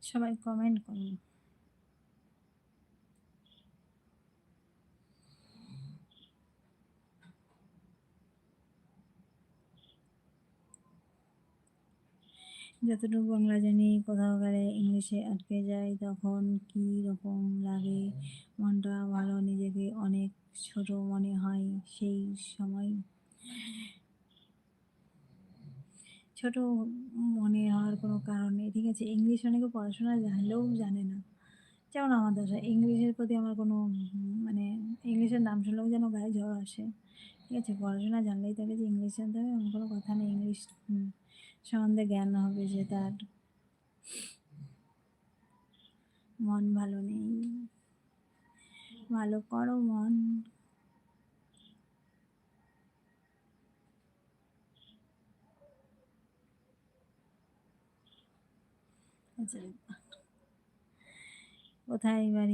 সবাই কমেন্ট করুন। যতটুকু বাংলা জানি কোথাও গেলে ইংলিশে আটকে যাই, তখন কী রকম লাগে, মনটা ভালো, নিজেকে অনেক ছোট মনে হয়। সেই সময় ছোট মনে হওয়ার কোনো কারণ নেই, ঠিক আছে? ইংলিশ অনেকে পড়াশোনা জানলেও জানে না। যেমন আমার দশা, ইংলিশের প্রতি আমার কোনো মানে ইংলিশের নাম শুনলেও যেন গায়ে জ্বর আসে। ঠিক আছে? পড়াশোনা জানলেই তাকে যে ইংলিশ জানতে হবে এমন কোনো কথা নেই। ইংলিশ সম্বন্ধে জ্ঞান হবে যে তার মন ভালো নেই। ভালো করো মন। আচ্ছা, কোথায় বাড়ি?